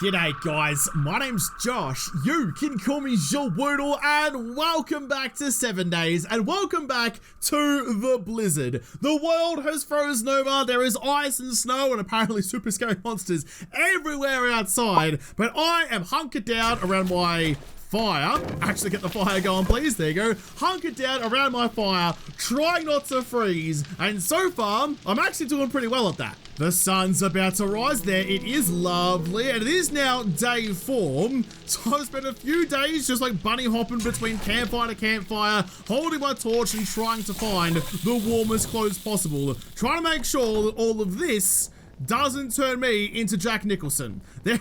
G'day guys, my name's Josh, you can call me JaWoodle, and welcome back to 7 Days, and welcome back to the blizzard. The world has frozen over, there is ice and snow and apparently super scary monsters everywhere outside, but I am hunkered down around my fire. Actually get the fire going please, there you go. Hunkered down around my fire, trying not to freeze, and so far, I'm actually doing pretty well at that. The sun's about to rise there, it is lovely, and it is now day 4, so I've spent a few days just like bunny hopping between campfire to campfire, holding my torch and trying to find the warmest clothes possible, trying to make sure that all of this doesn't turn me into Jack Nicholson. There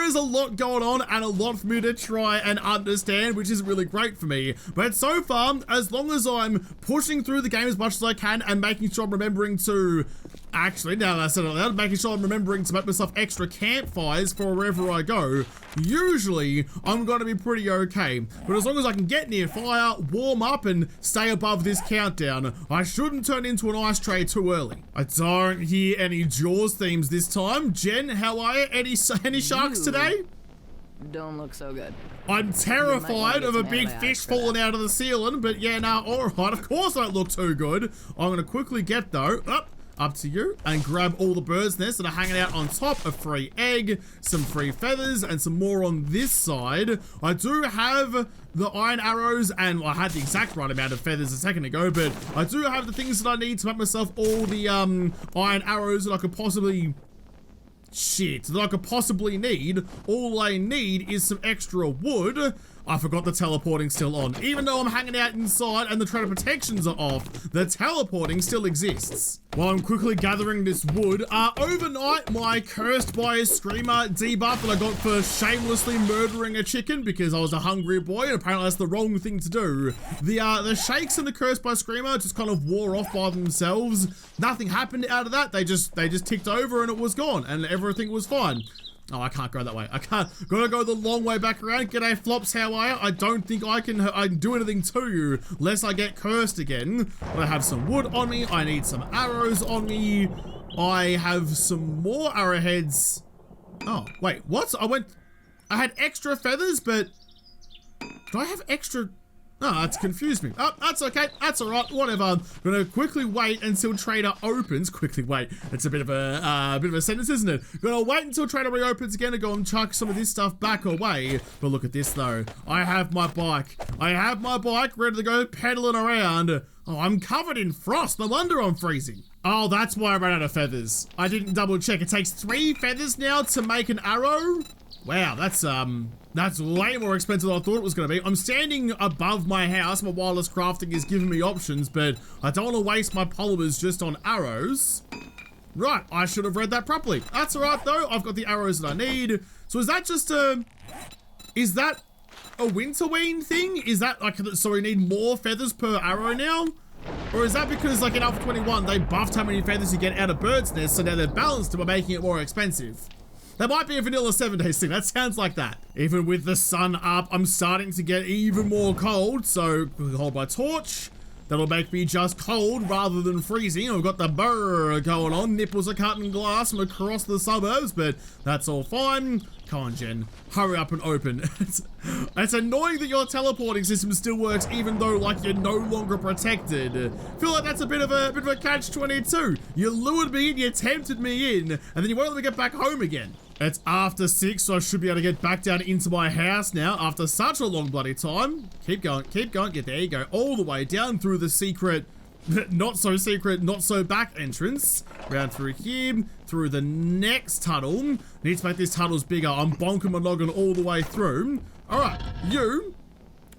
is a lot going on and a lot for me to try and understand, which is really great for me. But so far, as long as I'm pushing through the game as much as I can and making sure I'm remembering to actually, now that I said it out loud, making sure I'm remembering to make myself extra campfires for wherever I go, usually I'm going to be pretty okay. But as long as I can get near fire, warm up, and stay above this countdown, I shouldn't turn into an ice tray too early. I don't hear any Jaws themes this time. Jen, how are you? Any sharks today? Don't look so good. I'm terrified of a big fish falling out of the ceiling, but yeah, nah, alright, of course I don't look too good. I'm gonna quickly get though, up to you, and grab all the bird's nests that are hanging out on top. A free egg, some free feathers, and some more on this side. I do have the iron arrows, and I had the exact right amount of feathers a second ago, but I do have the things that I need to make myself all the iron arrows that I could possibly need. All I need is some extra wood. I forgot the teleporting still on. Even though I'm hanging out inside and the trader protections are off, the teleporting still exists. While I'm quickly gathering this wood, overnight my cursed by a screamer debuff that I got for shamelessly murdering a chicken because I was a hungry boy, and apparently that's the wrong thing to do. The shakes and the cursed by screamer just kind of wore off by themselves. Nothing happened out of that. They just ticked over and it was gone and everything was fine. Oh, I can't go that way. I can't. Gotta go the long way back around. G'day, Flops. How are you? I don't think I can do anything to you unless I get cursed again. But I have some wood on me. I need some arrows on me. I have some more arrowheads. Oh, wait. What? I had extra feathers, but do I have extra? Oh, that's confused me. Oh, that's okay. That's all right. Whatever. I'm gonna quickly wait until trader opens. Quickly wait. It's a bit of a sentence, isn't it? Gonna wait until trader reopens again and go and chuck some of this stuff back away. But look at this though. I have my bike. Ready to go pedaling around. Oh, I'm covered in frost. No wonder I'm freezing. Oh, that's why I ran out of feathers. I didn't double check. It takes 3 feathers now to make an arrow. Wow, that's way more expensive than I thought it was going to be. I'm standing above my house. My wireless crafting is giving me options, but I don't want to waste my polymers just on arrows. Right, I should have read that properly. That's all right, though. I've got the arrows that I need. So is that just is that a WINTERWEEN thing? Is that like, so we need more feathers per arrow now? Or is that because like in Alpha 21, they buffed how many feathers you get out of bird's nests, so now they're balanced by making it more expensive? That might be a vanilla 7 Days thing. That sounds like that. Even with the sun up, I'm starting to get even more cold. So quickly hold my torch. That'll make me just cold rather than freezing. I've got the burr going on. Nipples are cutting glass from across the suburbs, but that's all fine. Come on, Jen. Hurry up and open. It's annoying that your teleporting system still works even though like you're no longer protected. I feel like that's a bit of a catch-22. You lured me in, you tempted me in, and then you won't let me get back home again. It's after 6, so I should be able to get back down into my house now after such a long bloody time. Keep going, keep going. Yeah, there you go. All the way down through the secret, not so back entrance. Round through here, through the next tunnel. Need to make these tunnels bigger. I'm bonking my noggin all the way through. All right, you.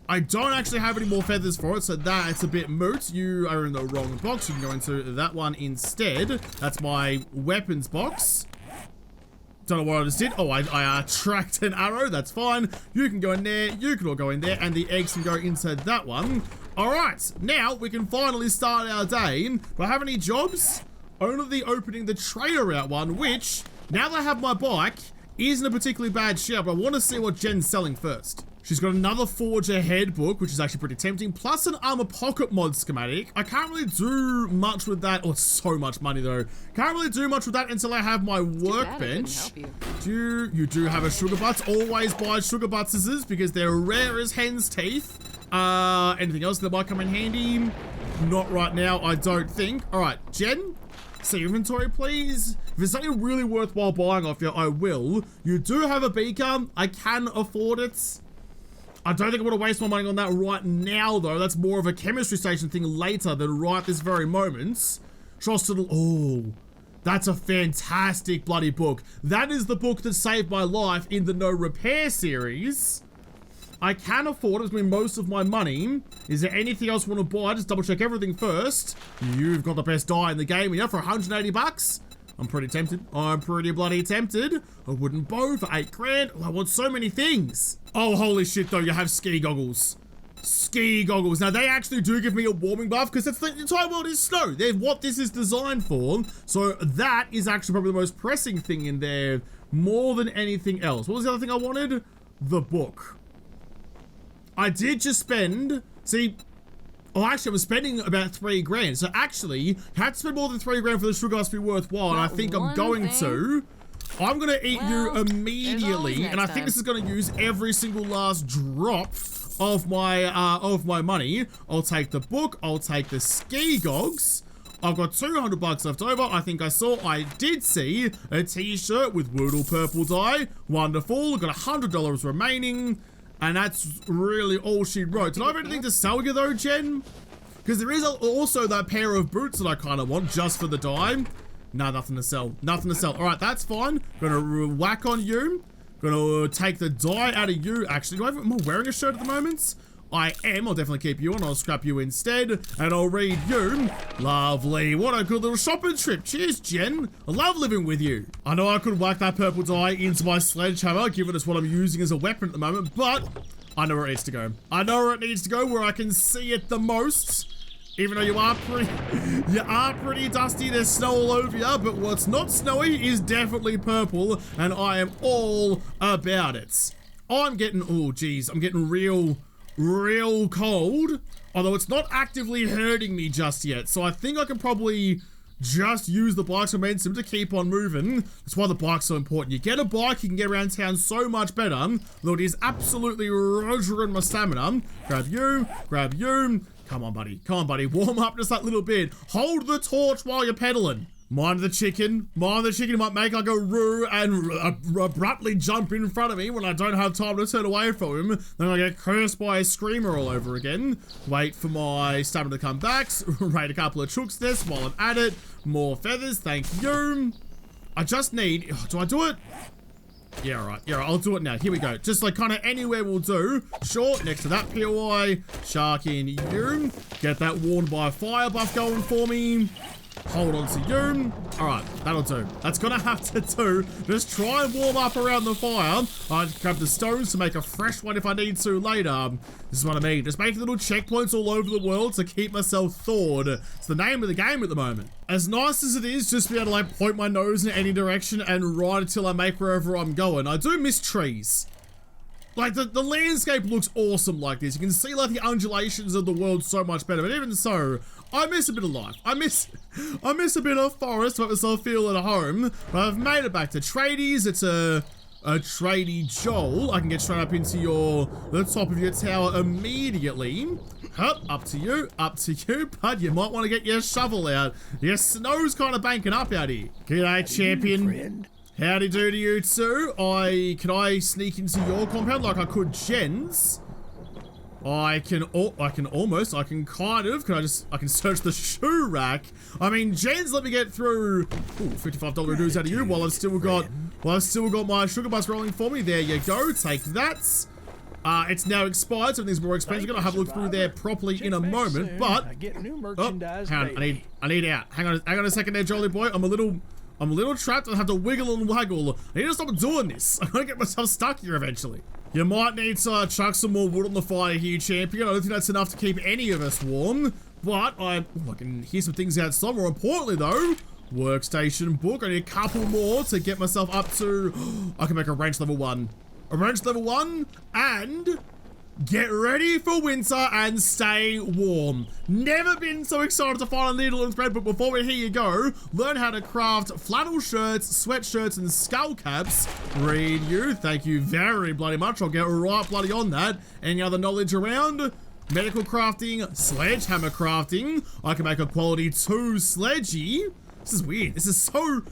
I don't actually have any more feathers for it, so that's a bit moot. You are in the wrong box. You can go into that one instead. That's my weapons box. Don't know what I just did. Oh, I tracked an arrow. That's fine. You can go in there. You can all go in there. And the eggs can go inside that one. All right. Now we can finally start our day. Do I have any jobs? Only opening the trader route one, which, now that I have my bike, isn't a particularly bad share, but I want to see what Jen's selling first. She's got another Forge Ahead book, which is actually pretty tempting, plus an Armor Pocket mod schematic. I can't really do much with that. Oh, it's so much money though. Can't really do much with that until I have my workbench. You do have a Sugar Butts. Always buy Sugar Buttses because they're rare as hen's teeth. Anything else that might come in handy? Not right now, I don't think. All right, Jen, see inventory, please. If there's something really worthwhile buying off you, I will. You do have a beaker. I can afford it. I don't think I want to waste my money on that right now, though. That's more of a chemistry station thing later than right this very moment. Oh, that's a fantastic bloody book. That is the book that saved my life in the No Repair series. I can afford it. It's been most of my money. Is there anything else you want to buy? Just double check everything first. You've got the best die in the game here for 180 bucks. I'm pretty tempted. I'm pretty bloody tempted. A wooden bow for 8 grand. Oh, I want so many things. Oh, holy shit, though. You have ski goggles. Ski goggles. Now, they actually do give me a warming buff because the entire world is snow. They're what this is designed for. So that is actually probably the most pressing thing in there more than anything else. What was the other thing I wanted? The book. I did just spend... See... Oh, actually, I was spending about 3 grand. So actually, had to spend more than 3 grand for the Sugar Butts to be worthwhile, and I think I'm going to. I'm going to eat you immediately, and I think this is going to use every single last drop of my money. I'll take the book. I'll take the ski gogs. I've got 200 bucks left over. I did see a t-shirt with WINTERWEEN purple dye. Wonderful. Got $100 remaining. And that's really all she wrote. Did I have anything to sell you though, Jen? Because there is also that pair of boots that I kind of want just for the dime. No, nothing to sell. Nothing to sell. All right, that's fine. Gonna whack on you. Gonna take the dye out of you. Actually, am I wearing a shirt at the moment? I am. I'll definitely keep you on. I'll scrap you instead. And I'll read you. Lovely. What a good little shopping trip. Cheers, Jen. I love living with you. I know I could whack that purple dye into my sledgehammer, given it's what I'm using as a weapon at the moment, but I know where it needs to go. I know where it needs to go, where I can see it the most. Even though you are pretty dusty, there's snow all over you, but what's not snowy is definitely purple, and I am all about it. I'm getting, oh geez, I'm getting real cold, although it's not actively hurting me just yet, so I think I can probably just use the bike's momentum to keep on moving. That's why the bike's so important. You get a bike, you can get around town so much better, though it is absolutely rogering my stamina. Grab you, come on buddy, warm up just that little bit. Hold the torch while you're pedaling. Mind the chicken might make like a roo and abruptly jump in front of me when I don't have time to turn away from him. Then I get cursed by a screamer all over again. Wait for my stamina to come back. Raid a couple of chooks this while I'm at it. More feathers, thank you. I just need, do I do it? Yeah, right. Yeah, I'll do it now. Here we go. Just like kind of anywhere will do. Sure, next to that POI. Shark in you. Get that warned by fire buff going for me. Hold on to you. Alright, that'll do. That's gonna have to do. Just try and warm up around the fire. I'll grab the stones to make a fresh one if I need to later. This is what I mean. Just make little checkpoints all over the world to keep myself thawed. It's the name of the game at the moment. As nice as it is just to be able to like point my nose in any direction and ride until I make wherever I'm going, I do miss trees. Like, the landscape looks awesome like this. You can see, like, the undulations of the world so much better. But even so, I miss a bit of life. I miss a bit of forest to make myself feel at home. But I've made it back to tradies. It's a tradie Joel. I can get straight up into the top of your tower immediately. Up to you. But you might want to get your shovel out. Your snow's kind of banking up out here. G'day, champion. Howdy do to you too. Can I sneak into your compound like I could Jen's? I can search the shoe rack. I mean, Jen's let me get through $55 dues out of you while I've still got my Sugar Butts rolling for me. There you go. Take that. It's now expired, so everything's more expensive. I'm gonna have a look through there properly in a moment, but hang on, I need out. Hang on a second there, Jolly boy. I'm a little trapped. I have to wiggle and waggle. I need to stop doing this. I'm gonna get myself stuck here eventually. You might need to chuck some more wood on the fire here, champion. I don't think that's enough to keep any of us warm, but I can hear some things outside. More importantly though, workstation book. I need a couple more to get myself up to, I can make a wrench level 1. Orange level 1, and get ready for winter and stay warm. Never been so excited to find a needle and thread, but before we, here you go. Learn how to craft flannel shirts, sweatshirts, and skull caps. Read you. Thank you very bloody much. I'll get right bloody on that. Any other knowledge around? Medical crafting, sledgehammer crafting. I can make a quality 2 sledgy. This is weird. This is so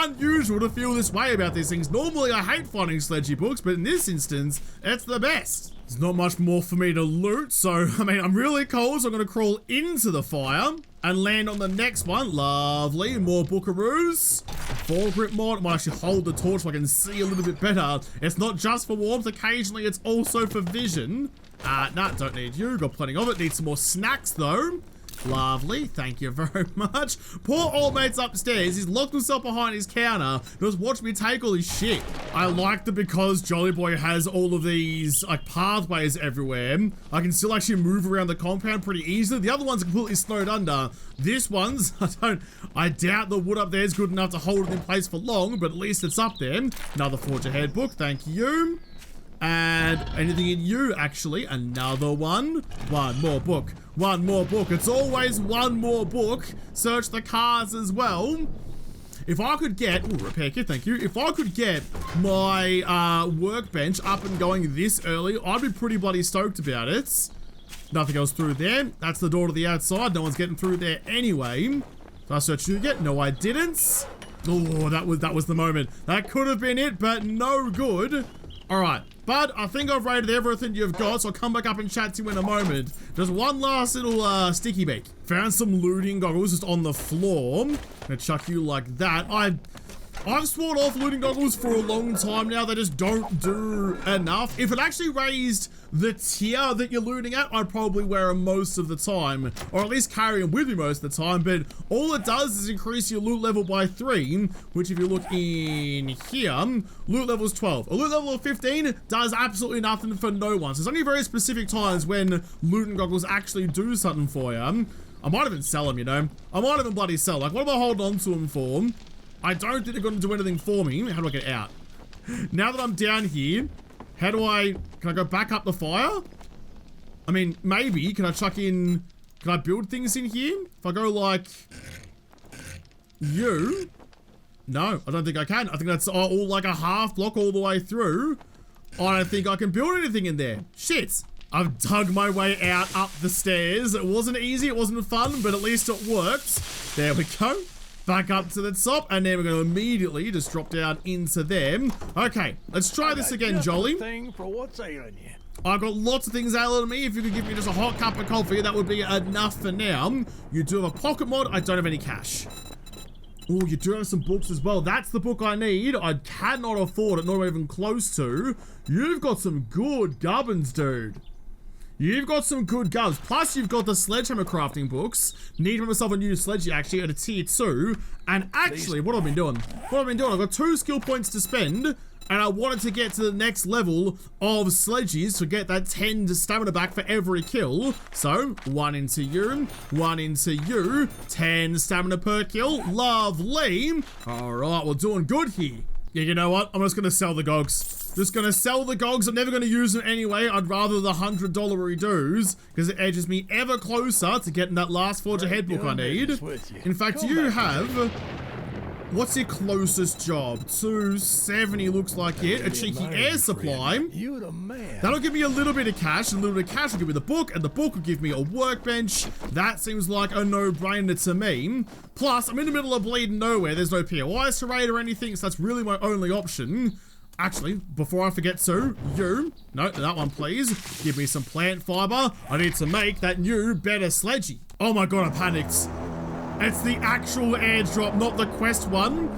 unusual to feel this way about these things. Normally, I hate finding sledgy books, but in this instance, it's the best. There's not much more for me to loot, so, I mean, I'm really cold, so I'm gonna crawl into the fire and land on the next one. Lovely. More bookaroos. Foregrip mod. I might actually hold the torch so I can see a little bit better. It's not just for warmth. Occasionally, it's also for vision. Nah, don't need you. Got plenty of it. Need some more snacks, though. Lovely, thank you very much. Poor old mate's upstairs. He's locked himself behind his counter. Just watch me take all his shit. I like that because Jolly Boy has all of these like pathways everywhere. I can still actually move around the compound pretty easily. The other one's completely snowed under. This one's, I doubt the wood up there is good enough to hold it in place for long, but at least it's up there. Another Forge Ahead book, thank you. And anything in you, actually. Another one. One more book. One more book. It's always one more book. Search the cars as well. If I could get, ooh, repair kit, thank you. If I could get my workbench up and going this early, I'd be pretty bloody stoked about it. Nothing else through there. That's the door to the outside. No one's getting through there anyway. Did I search you yet? No, I didn't. Oh, that was the moment. That could have been it, but no good. All right, bud, I think I've rated everything you've got, so I'll come back up and chat to you in a moment. Just one last little sticky beak. Found some looting goggles just on the floor. Gonna chuck you like that. I've sworn off looting goggles for a long time now. They just don't do enough. If it actually raised the tier that you're looting at, I'd probably wear them most of the time, or at least carry them with me most of the time, but all it does is increase your loot level by 3, which if you look in here, loot level is 12. A loot level of 15 does absolutely nothing for no one. So there's only very specific times when looting goggles actually do something for you. I might even sell them, you know. I might even bloody sell. Like, what am I holding on to them for? I don't think they're going to do anything for me. How do I get out? Now that I'm down here, can I go back up the fire? I mean, maybe. Can I build things in here? If I go like you? No, I don't think I can. I think that's all like a half block all the way through. I don't think I can build anything in there. Shit. I've dug my way out up the stairs. It wasn't easy, it wasn't fun, but at least it worked. There we go. Back up to the top, and then we're going to immediately just drop down into them. Okay, let's try this again, Jolly. For what's ailing you. I've got lots of things ailing me. If you could give me just a hot cup of coffee, that would be enough for now. You do have a pocket mod. I don't have any cash. Oh, you do have some books as well. That's the book I need. I cannot afford it, nor even close to. You've got some good gubbins, dude. You've got some good guns. Plus, you've got the sledgehammer crafting books. Need for myself a new sledge actually at a tier 2. And actually, what have I been doing? I've got 2 skill points to spend. And I wanted to get to the next level of sledges to get that 10 stamina back for every kill. So, 1 into you, 1 into you, 10 stamina per kill. Lovely. All right, we're doing good here. Yeah, you know what? I'm just going to sell the gogs. Just going to sell the gogs. I'm never going to use them anyway. I'd rather the $100 redos because it edges me ever closer to getting that last Forge Ahead book I need. In fact, you have... What's your closest job? 270 looks like it. A cheeky air supply. You the man. That'll give me a little bit of cash. A little bit of cash will give me the book, and the book will give me a workbench. That seems like a no-brainer to me. Plus, I'm in the middle of bleeding nowhere. There's no POIs to raid or anything, so that's really my only option. Actually, before I forget to, no, that one please. Give me some plant fiber. I need to make that new, better sledgy. Oh my god, I panicked. It's the actual airdrop, not the quest one.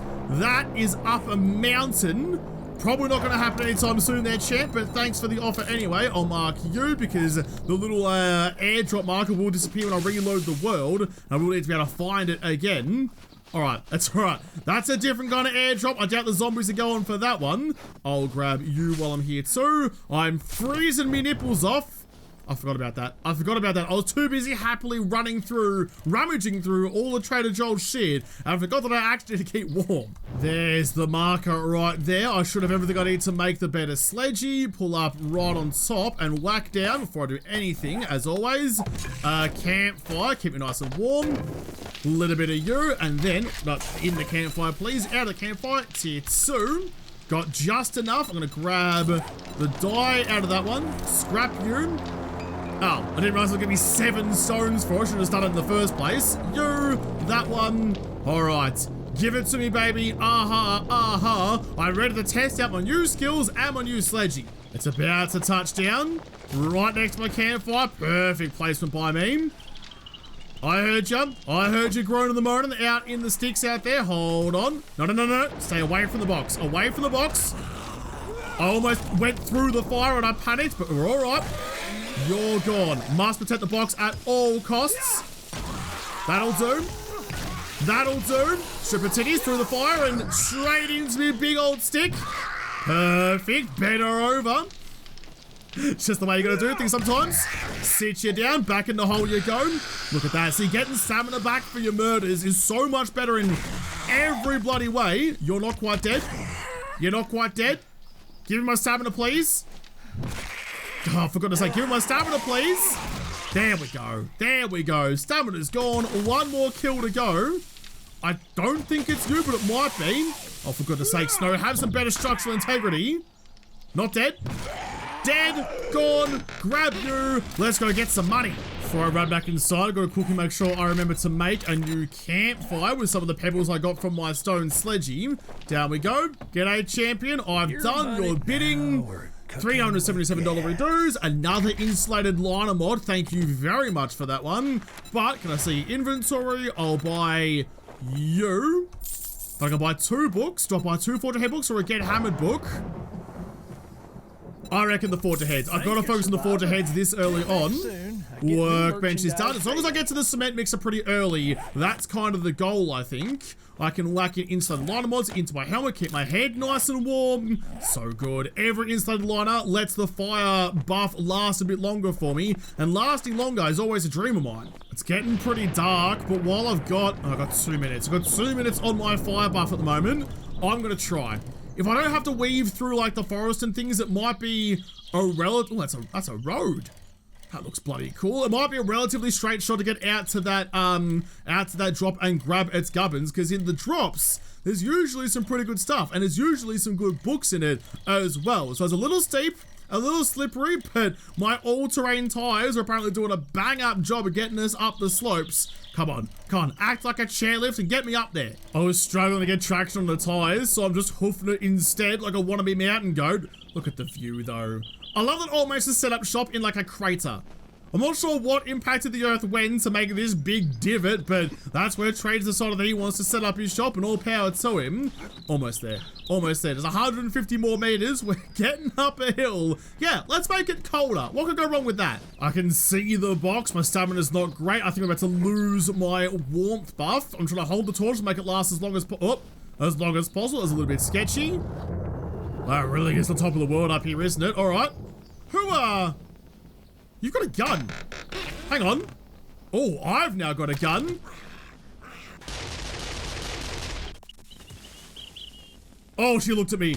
That is up a mountain. Probably not going to happen anytime soon there, chat, but thanks for the offer anyway. I'll mark you because the little airdrop marker will disappear when I reload the world. I will need to be able to find it again. Alright, that's alright. That's a different kind of airdrop. I doubt the zombies are going for that one. I'll grab you while I'm here too. I'm freezing me nipples off. I forgot about that. I forgot about that. I was too busy happily rummaging through all the Trader Joel's shit, and I forgot that I actually need to keep warm. There's the marker right there. I should have everything I need to make the better sledgy. Pull up right on top and whack down before I do anything, as always. Campfire, keep me nice and warm. A little bit of you, and then, not in the campfire, please. Out of the campfire, tier 2. Got just enough. I'm gonna grab the dye out of that one. Scrap you. Oh, I didn't realize there was gonna be 7 stones for it. Should have done it in the first place. You, that one. All right, give it to me, baby. I'm ready to test out my new skills and my new sledgy. It's about to touch down right next to my campfire. Perfect placement by me. I heard you. I heard you groaning in the morning out in the sticks out there. Hold on. No. Stay away from the box. Away from the box. I almost went through the fire and I panicked, but we're all right. You're gone. Must protect the box at all costs. That'll do. That'll do. Stripper titties through the fire and straight into the big old stick. Perfect. Better over. It's just the way you gotta do things sometimes. Sit you down, back in the hole you go. Look at that. See, getting stamina back for your murders is so much better in every bloody way. You're not quite dead. You're not quite dead. Give me my stamina, please. Oh, for goodness sake, give me my stamina, please. There we go. There we go. Stamina's gone. One more kill to go. I don't think it's you, but it might be. Oh, for goodness sake, Snow, have some better structural integrity. Not dead. Dead, gone, grab you. Let's go get some money. Before I run back inside, I've got to quickly make sure I remember to make a new campfire with some of the pebbles I got from my stone sledgy. Down we go. G'day, champion. I've done your bidding. $377 dues. Another insulated liner mod. Thank you very much for that one. But can I see inventory? I'll buy you. If I can buy 2 books, do I buy 2 Forge Ahead books or a Get Hammered book? I reckon the Forge Aheads. I've got to focus on the Forge Aheads this early on. Workbench is done. As long as I get to the cement mixer pretty early, that's kind of the goal, I think. I can whack in insulated liner mods into my helmet, keep my head nice and warm. So good. Every insulated liner lets the fire buff last a bit longer for me, and lasting longer is always a dream of mine. It's getting pretty dark, but while I've got 2 minutes. I've got 2 minutes on my fire buff at the moment. I'm gonna try. If I don't have to weave through like the forest and things, it might be a relative. Oh, that's a road. That looks bloody cool. It might be a relatively straight shot to get out to that drop and grab its gubbins, because in the drops there's usually some pretty good stuff, and there's usually some good books in it as well. So it's a little steep, a little slippery, but my all-terrain tires are apparently doing a bang-up job of getting us up the slopes. Come on, act like a chairlift and get me up there. I was struggling to get traction on the tires, so I'm just hoofing it instead like a wannabe mountain goat. Look at the view though. I love that Old Mace has set up shop in like a crater. I'm not sure what impacted the earth when to make this big divot, but that's where Trader decided that he wants to set up his shop, and all power to him. Almost there. Almost there. There's 150 more meters. We're getting up a hill. Yeah, let's make it colder. What could go wrong with that? I can see the box. My stamina's not great. I think I'm about to lose my warmth buff. I'm trying to hold the torch to make it last as long as possible. It's a little bit sketchy. That really is the top of the world up here, isn't it? All right. You've got a gun. Hang on. Oh, I've now got a gun. Oh, she looked at me.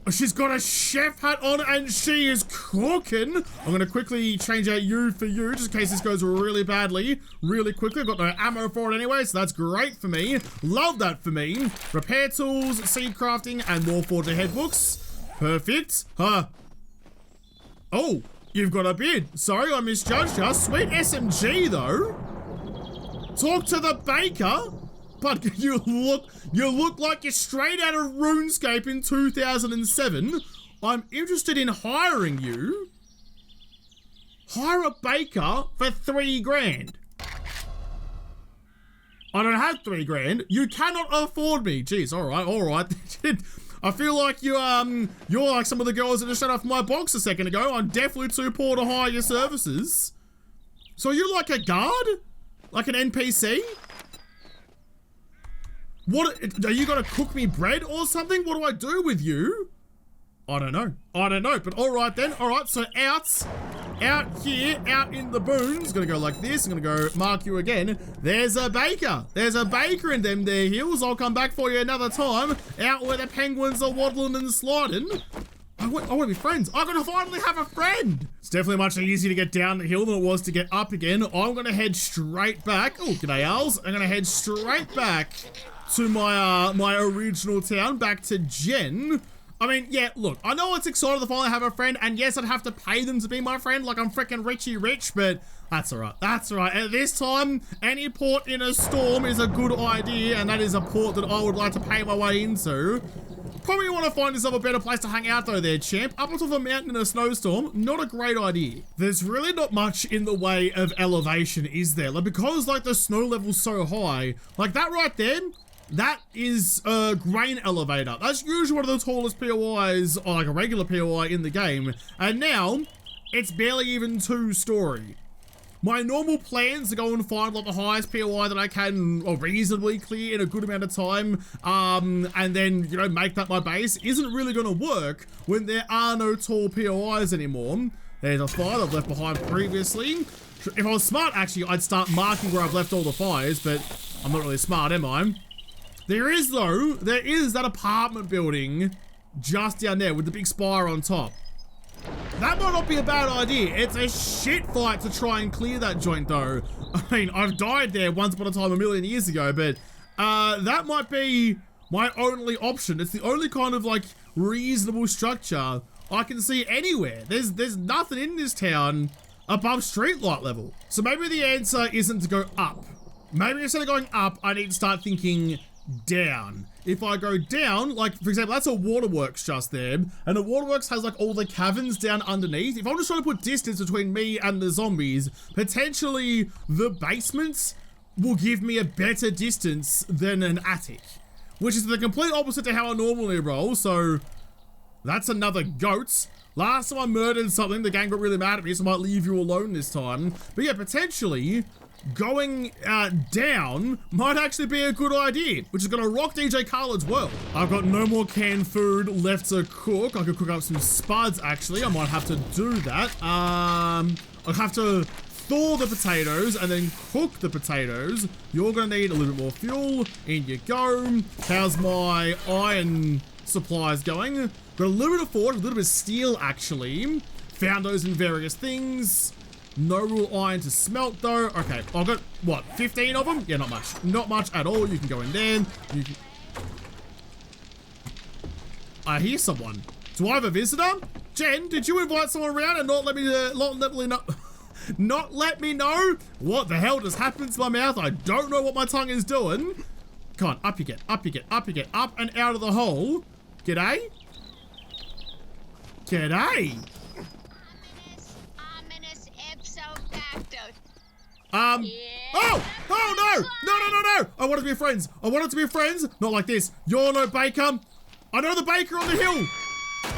She's got a chef hat on and she is cooking. I'm going to quickly change out you for you just in case this goes really badly, really quickly. I've got no ammo for it anyway, so that's great for me. Love that for me. Repair tools, seed crafting, and more Forge Ahead books. Perfect. Oh, you've got a bid. Sorry, I misjudged you. Sweet SMG though. Talk to the baker. But you look like you're straight out of RuneScape in 2007. I'm interested in hiring you. Hire a baker for 3 grand. I don't have 3 grand. You cannot afford me. Jeez, all right. I feel like you're like some of the girls that just shut off my box a second ago. I'm definitely too poor to hire your services. So are you like a guard? Like an NPC? What, are you gonna cook me bread or something? What do I do with you? I don't know, but all right then. All right, so out out here, out in the boons, gonna go like this. I'm gonna go mark you again. There's a baker. There's a baker in them there hills. I'll come back for you another time. Out where the penguins are waddling and sliding. I want to be friends. I'm gonna finally have a friend. It's definitely much easier to get down the hill than it was to get up again. I'm gonna head straight back. Oh, g'day, Owls. I'm gonna head straight back to my my original town, back to Jen. I mean, yeah, look, I know it's exciting to finally have a friend, and yes, I'd have to pay them to be my friend like I'm freaking Richie Rich, but that's alright, that's alright. At this time, any port in a storm is a good idea, and that is a port that I would like to pay my way into. Probably want to find yourself a better place to hang out though there, champ. Up on top of a mountain in a snowstorm, not a great idea. There's really not much in the way of elevation, is there? Like, because like the snow level's so high, like that right there, that is a grain elevator. That's usually one of the tallest POIs, or like a regular POI in the game. And now, it's barely even 2-story. My normal plans to go and find like the highest POI that I can reasonably clear in a good amount of time, and then, you know, make that my base, isn't really gonna work when there are no tall POIs anymore. There's a fire I've left behind previously. If I was smart, actually, I'd start marking where I've left all the fires, but I'm not really smart, am I? There is that apartment building just down there with the big spire on top. That might not be a bad idea. It's a shit fight to try and clear that joint though. I mean, I've died there once upon a time a million years ago, but that might be my only option. It's the only kind of like reasonable structure I can see anywhere. There's nothing in this town above streetlight level. So maybe the answer isn't to go up. Maybe instead of going up, I need to start thinking down. If I go down, like for example, that's a waterworks just there, and the waterworks has like all the caverns down underneath. If I'm just trying to put distance between me and the zombies, potentially the basements will give me a better distance than an attic, which is the complete opposite to how I normally roll. So that's another goat. Last time I murdered something, the gang got really mad at me, so I might leave you alone this time. But yeah, potentially going down might actually be a good idea, which is gonna rock DJ Khaled's world. I've got no more canned food left to cook. I could cook up some spuds actually. I might have to do that. I'll have to thaw the potatoes and then cook the potatoes. You're gonna need a little bit more fuel. In you go. How's my iron supplies going? Got a little bit of forge, a little bit of steel actually. Found those in various things. No real iron to smelt though. Okay, I've got, what, 15 of them? Yeah, not much. Not much at all. You can go in there. You can... I hear someone. Do I have a visitor? Jen, did you invite someone around and not let me know? Not let me know? What the hell just happened to my mouth? I don't know what my tongue is doing. Come on, up you get, up you get, up you get, up and out of the hole. G'day? G'day? Oh no! I wanted to be friends. I wanted to be friends. Not like this. You're no baker. I know the baker on the hill.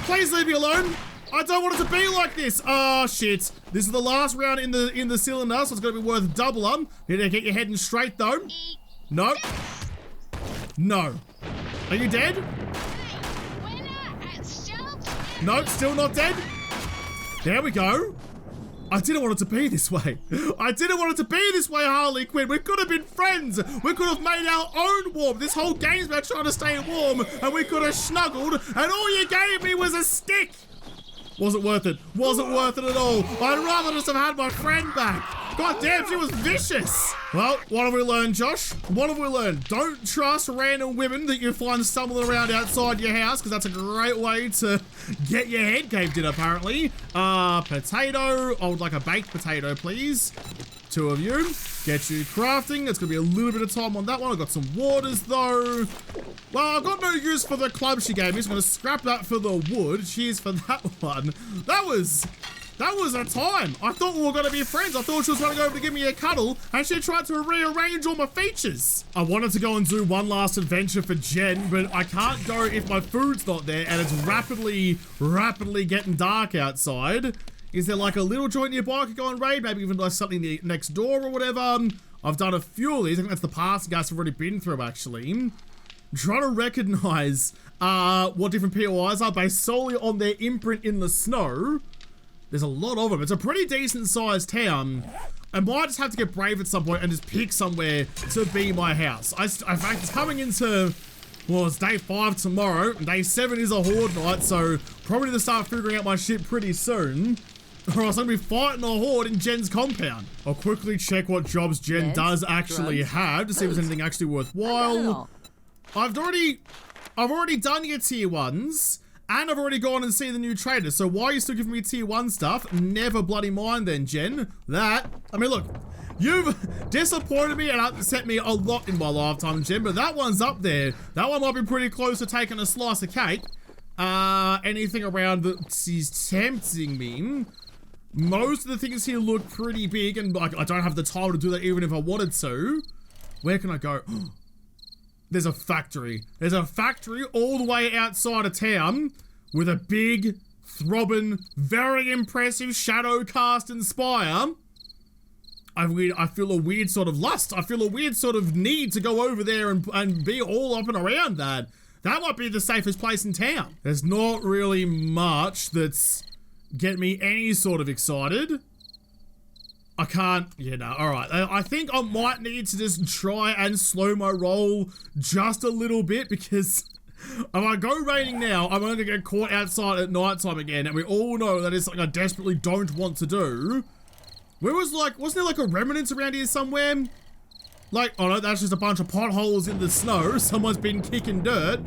Please leave me alone. I don't want it to be like this. Oh shit. This is the last round in the cylinder, so it's gonna be worth double up. Need to get your head in straight though. No. No. Are you dead? No, still not dead. There we go. I didn't want it to be this way. I didn't want it to be this way, Harley Quinn. We could have been friends. We could have made our own warmth. This whole game's about trying to stay warm, and we could have snuggled, and all you gave me was a stick. Wasn't worth it. Wasn't worth it at all. I'd rather just have had my friend back. God damn, she was vicious. Well, what have we learned, Josh? What have we learned? Don't trust random women that you find stumbling around outside your house, because that's a great way to get your head caved in, apparently. Potato. I would like a baked potato, please. 2 of you. Get you crafting. It's going to be a little bit of time on that one. I've got some waters, though. Well, I've got no use for the club she gave me, so I'm going to scrap that for the wood. Cheers for that one. That was a time. I thought we were going to be friends. I thought she was going to go over to give me a cuddle, and she tried to rearrange all my features. I wanted to go and do one last adventure for Jen, but I can't go if my food's not there, and it's rapidly getting dark outside. Is there like a little joint nearby I could go and raid? Maybe even like something next door or whatever. I've done a few of these. I think that's the past guys have already been through, actually. I'm trying to recognize what different POIs are based solely on their imprint in the snow. There's a lot of them. It's a pretty decent sized town. I might just have to get brave at some point and just pick somewhere to be my house. In fact, it's coming into, well, it's day 5 tomorrow. Day 7 is a horde night, so probably to start figuring out my shit pretty soon. Or else I'm gonna be fighting a horde in Jen's compound. I'll quickly check what jobs Jen does actually have to see if there's anything actually worthwhile. I've already done your tier 1s. And I've already gone and seen the new trader, so why are you still giving me tier 1 stuff? Never bloody mind then, Jen. I mean, look, you've disappointed me and upset me a lot in my lifetime, Jen, but that one's up there. That one might be pretty close to taking a slice of cake. Anything around that is tempting me. Most of the things here look pretty big, and I don't have the time to do that even if I wanted to. Where can I go? There's a factory. There's a factory all the way outside of town with a big, throbbing, very impressive shadow cast and spire. I feel a weird sort of lust. I feel a weird sort of need to go over there and be all up and around that. That might be the safest place in town. There's not really much that's getting me any sort of excited. I can't, alright. I think I might need to just try and slow my roll just a little bit because if I go raining now, I'm going to get caught outside at night time again, and we all know that is something I desperately don't want to do. Wasn't there like a remnant around here somewhere? Like, oh no, that's just a bunch of potholes in the snow. Someone's been kicking dirt.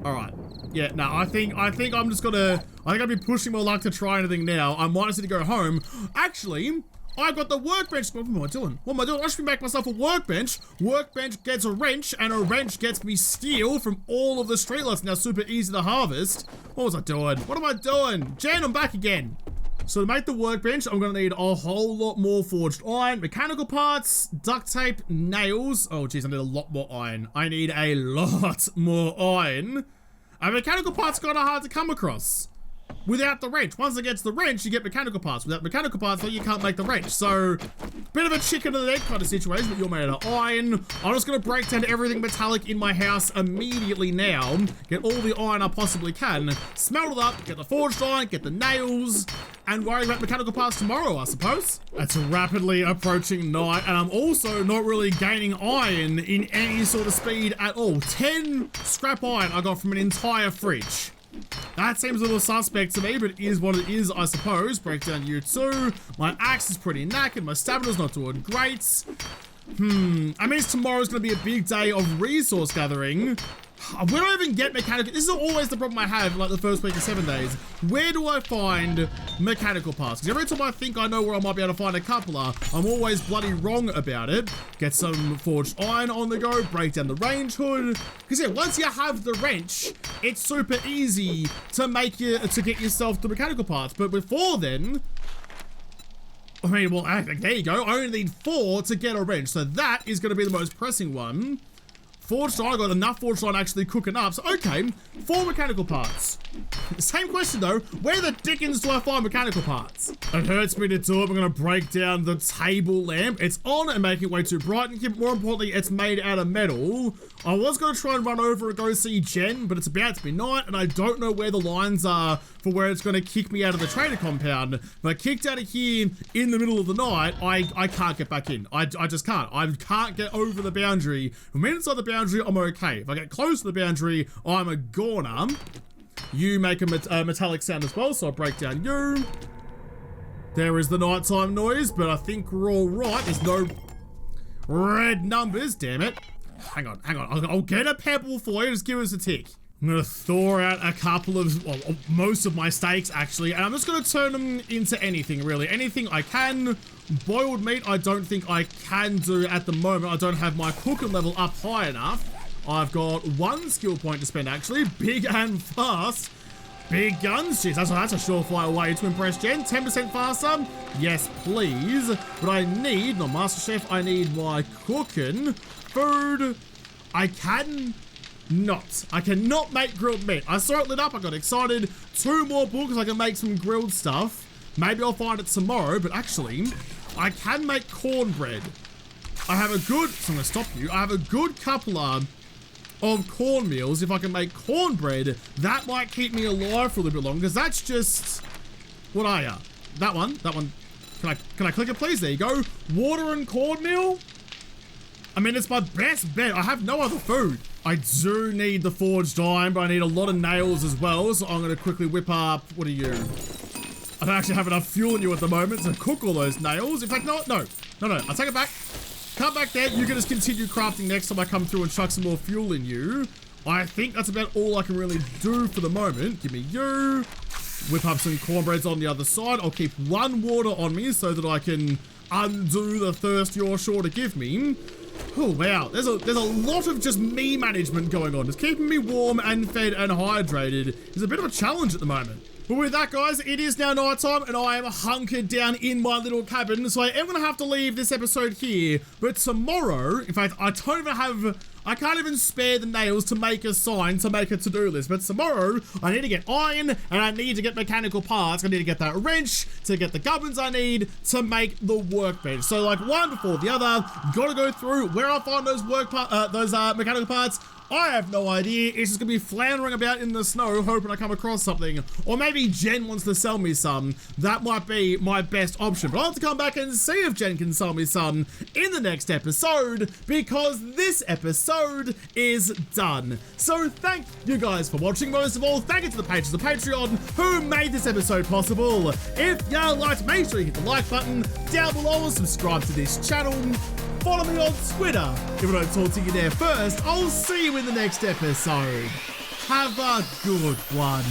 Alright. Yeah, no, I think I'm just gonna, I'll be pushing my luck to try anything now. I might just need to go home. Actually, I got the workbench. What am I doing? I should make myself a workbench. Workbench gets a wrench, and a wrench gets me steel from all of the streetlights. Now super easy to harvest. What was I doing? What am I doing? Jen, I'm back again. So to make the workbench, I'm gonna need a whole lot more forged iron, mechanical parts, duct tape, nails. Oh geez, I need a lot more iron. I need a lot more iron. And mechanical parts are kind of hard to come across without the wrench. Once it gets the wrench, you get mechanical parts. Without mechanical parts, though, you can't make the wrench. So, bit of a chicken and egg kind of situation, but you're made out of iron. I'm just going to break down everything metallic in my house immediately now. Get all the iron I possibly can. Smelt it up, get the forged iron, get the nails, and worry about mechanical parts tomorrow, I suppose. It's rapidly approaching night, and I'm also not really gaining iron in any sort of speed at all. 10 scrap iron I got from an entire fridge. That seems a little suspect to me, but it is what it is, I suppose. Break down you too. My axe is pretty knackered. My stamina's not doing great. I mean, tomorrow's going to be a big day of resource gathering. Where do I even get mechanical? This is always the problem I have, like the first week of 7 days. Where do I find mechanical parts? Because every time I think I know where I might be able to find a couple of, I'm always bloody wrong about it. Get some forged iron on the go, break down the range hood. Because yeah, once you have the wrench, it's super easy to get yourself the mechanical parts. But before then, I mean, well, there you go. I only need 4 to get a wrench. So that is going to be the most pressing one. Forged iron, I got enough forged iron actually cooking up. So, okay, 4 mechanical parts. Same question though, where the dickens do I find mechanical parts? It hurts me to do it. I'm gonna break down the table lamp. It's on and making it way too bright, and more importantly, it's made out of metal. I was gonna try and run over and go see Jen, but it's about to be night, and I don't know where the lines are for where it's gonna kick me out of the trader compound. If I kicked out of here in the middle of the night, I can't get back in. I just can't. I can't get over the boundary. If I'm inside the boundary, I'm okay. If I get close to the boundary, I'm a goner. You make a metallic sound as well, so I'll break down you. There is the nighttime noise, but I think we're all right. There's no red numbers, damn it. Hang on. I'll get a pebble for you. Just give us a tick. I'm gonna thaw out a couple of, well, most of my steaks actually, and I'm just gonna turn them into anything really. Anything I can. Boiled meat, I don't think I can do at the moment. I don't have my cooking level up high enough. I've got 1 skill point to spend actually. Big and fast. Big guns. Jeez, that's a surefire way to impress Jen. 10% faster. Yes, please. But I need, not Master Chef, I need my cooking. Food. I cannot make grilled meat. I saw it lit up, I got excited. 2 more books, I can make some grilled stuff. Maybe I'll find it tomorrow, but actually, I can make cornbread. I have a good, so I'm gonna stop you. I have a good couple of cornmeals. If I can make cornbread, that might keep me alive for a little bit longer, because that's just, what are ya? that one. Can I click it, please? There you go. Water and cornmeal. I mean, it's my best bet. I have no other food. I do need the forged iron, but I need a lot of nails as well. So I'm going to quickly whip up. What are you? I don't actually have enough fuel in you at the moment to cook all those nails. In fact, no. I take it back. Come back there. You can just continue crafting next time I come through and chuck some more fuel in you. I think that's about all I can really do for the moment. Give me you. Whip up some cornbreads on the other side. I'll keep one water on me so that I can undo the thirst you're sure to give me. Oh, wow. There's a lot of just me management going on. Just keeping me warm and fed and hydrated is a bit of a challenge at the moment. But with that, guys, it is now night time and I am hunkered down in my little cabin. So I am going to have to leave this episode here. But tomorrow, in fact, I can't even spare the nails to make a sign to make a to-do list. But tomorrow, I need to get iron and I need to get mechanical parts. I need to get that wrench to get the gubbins I need to make the workbench. So like one before the other, got to go through where I find those mechanical parts. I have no idea. It's just gonna be floundering about in the snow hoping I come across something. Or maybe Jen wants to sell me some. That might be my best option. But I'll have to come back and see if Jen can sell me some in the next episode, because this episode is done. So thank you guys for watching. Most of all, thank you to the patrons of Patreon who made this episode possible. If you liked, make sure you hit the like button down below, subscribe to this channel. Follow me on Twitter. If I don't talk to you there first, I'll see you in the next episode. Have a good one.